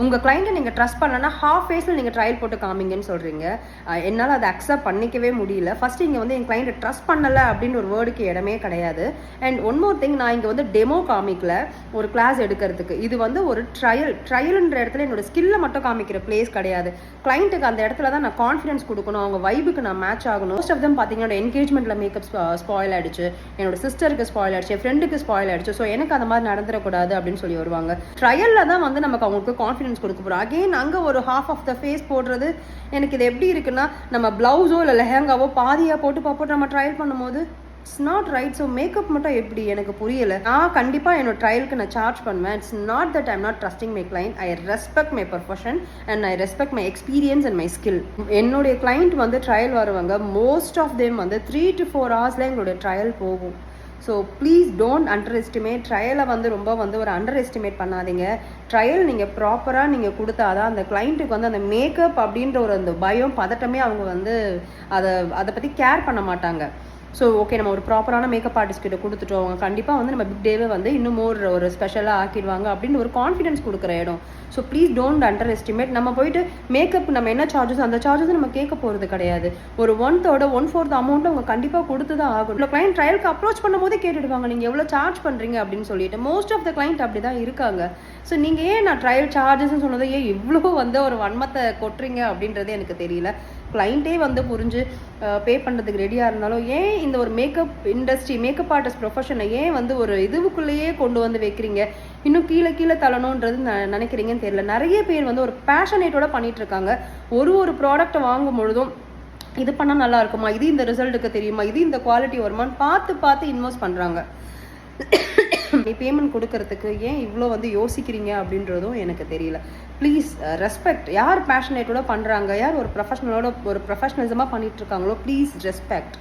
உங்கள் கிளைண்ட்டை நீங்கள் ட்ரஸ்ட் பண்ணலன்னா ஹாஃப் ஃபேஸில் நீங்கள் ட்ரையல் போட்டு காமிங்கன்னு சொல்கிறீங்க. என்னால் அதை அக்செப்ட் பண்ணிக்கவே முடியல. ஃபஸ்ட்டு இங்கே வந்து என் கிளைண்ட்டை ட்ரஸ்ட் பண்ணலை அப்படின்னு ஒரு வேர்டுக்கு இடமே கிடையாது. அண்ட் ஒன் மோர் திங், நான் இங்கே வந்து டெமோ காமிக்கல ஒரு கிளாஸ் எடுக்கிறதுக்கு. இது வந்து ஒரு ட்ரையல்ன்ற இடத்துல என்னோட ஸ்கில்லை மட்டும் காமிக்கிற பிளேஸ் கிடையாது. கிளைண்ட்டுக்கு அந்த இடத்துல தான் நான் கான்ஃபிடன்ஸ் கொடுக்கணும், அவங்க வைபுக்கு நான் மேட்ச் ஆகணும். மோஸ்ட் ஆஃப் தம் பார்த்தீங்கன்னா என்கேஜ்மெண்ட்டில் மேக்கப் ஸ்பாயில் ஆகிடுச்சு, என்னோட சிஸ்டருக்கு ஸ்பாயில் ஆகிடுச்சு, என் ஃப்ரெண்டுக்கு ஸ்பாயில் ஆகிடுச்சு, ஸோ எனக்கு அந்த மாதிரி நடந்துடக்கூடாது அப்படின்னு சொல்லி வருவாங்க. ட்ரையலில் தான் வந்து நமக்கு அவங்களுக்கு கான்ஃபிடன்ஸ் கொடுக்க போகிறோம். அகெயின் அங்கே ஒரு ஹாஃப் ஆஃப் த ஃபேஸ் போடுறது எனக்கு இது எப்படி இருக்குன்னா, நம்ம ப்ளவுஸோ இல்லை லெஹங்காவோ பாதியாக போட்டு நம்ம ட்ரையல் பண்ணும்போது it's not right. So makeup மட்டும் எப்படி எனக்கு புரியலை. நான் கண்டிப்பாக என்னோட ட்ரையலுக்கு நான் சார்ஜ் பண்ணுவேன். It's not that I'm not trusting my client. I respect my profession and I respect my experience and my skill. என்னுடைய கிளைண்ட் வந்து ட்ரையல் வருவாங்க. மோஸ்ட் ஆஃப் தேம் வந்து 3 to 4 hours எங்களுடைய ட்ரையல் போகும். So please don't underestimate. ட்ரையலை வந்து ரொம்ப வந்து ஒரு அண்டர் எஸ்டிமேட் பண்ணாதீங்க. ட்ரையல் நீங்கள் ப்ராப்பராக நீங்கள் கொடுத்தாதான் அந்த கிளைண்ட்டுக்கு வந்து அந்த மேக்கப் அப்படின்ற ஒரு அந்த பயம் பதட்டமே அவங்க வந்து அதை பற்றி கேர் பண்ண மாட்டாங்க. ஸோ ஓகே, நம்ம ஒரு ப்ராப்பரான மேக்கப் ஆர்டிஸ்ட் கிட்ட கொடுத்துட்டோம், அவங்க கண்டிப்பாக வந்து நம்ம பிக் டேவே வந்து இன்னும் ஒரு ஸ்பெஷலாக ஆக்கிடுவாங்க அப்படின்னு ஒரு கான்ஃபிடன்ஸ் கொடுக்குற இடம். So please don't under estimate. நம்ம போயிட்டு மேக்கப் நம்ம என்ன சார்ஜஸ் அந்த சார்ஜஸ் நம்ம கேட்க போகிறது கிடையாது. ஒரு 1/4 அமௌண்ட் அவங்க கண்டிப்பாக கொடுத்து தான் ஆகும். இல்லை கிளைண்ட் ட்ரையலுக்கு அப்ரோச் பண்ணும்போதே கேட்டுடுவாங்க நீங்கள் எவ்வளோ சார்ஜ் பண்ணுறீங்க அப்படின்னு சொல்லிட்டு. மோஸ்ட் ஆஃப் த கிளைண்ட் அப்படி தான் இருக்காங்க. ஸோ நீங்கள் ஏன் நான் ட்ரையல் சார்ஜஸ்ன்னு சொன்னதை ஏன் இவ்வளோ வந்து ஒரு வன்மத்தை கொட்டுறீங்க அப்படின்றது எனக்கு தெரியல. கிளைண்ட்டே வந்து புரிஞ்சு பே பண்ணுறதுக்கு ரெடியாக இருந்தாலும் ஏன் இந்த ஒரு மேக்கப் இண்டஸ்ட்ரி, மேக்கப் ஆர்டிஸ்ட் ப்ரொஃபஷனை ஏன் வந்து ஒரு இதுவுக்குள்ளேயே கொண்டு வந்து வைக்கிறீங்க, இன்னும் கீழே தள்ளணுன்றது நினைக்கிறீங்கன்னு தெரியல. நிறைய பேர் வந்து ஒரு பேஷனேட்டோட பண்ணிட்டு இருக்காங்க. ஒரு ப்ராடக்ட்டை வாங்கும் பொழுதும் இது பண்ணால் நல்லா இருக்குமா, இது இந்த ரிசல்ட்டுக்கு தெரியுமா, இது இந்த குவாலிட்டி வருமானு பார்த்து இன்வெஸ்ட் பண்ணுறாங்க. பேமெண்ட் கொடுக்கறதுக்கு ஏன் இவ்வளோ வந்து யோசிக்கிறீங்க அப்படின்றதும் எனக்கு தெரியல. Please respect. யார் பேஷனேட்டோட பண்ணுறாங்க, யார் ஒரு ப்ரொஃபஷனலிசமாக பண்ணிட்டு இருக்காங்களோ ப்ளீஸ் ரெஸ்பெக்ட்.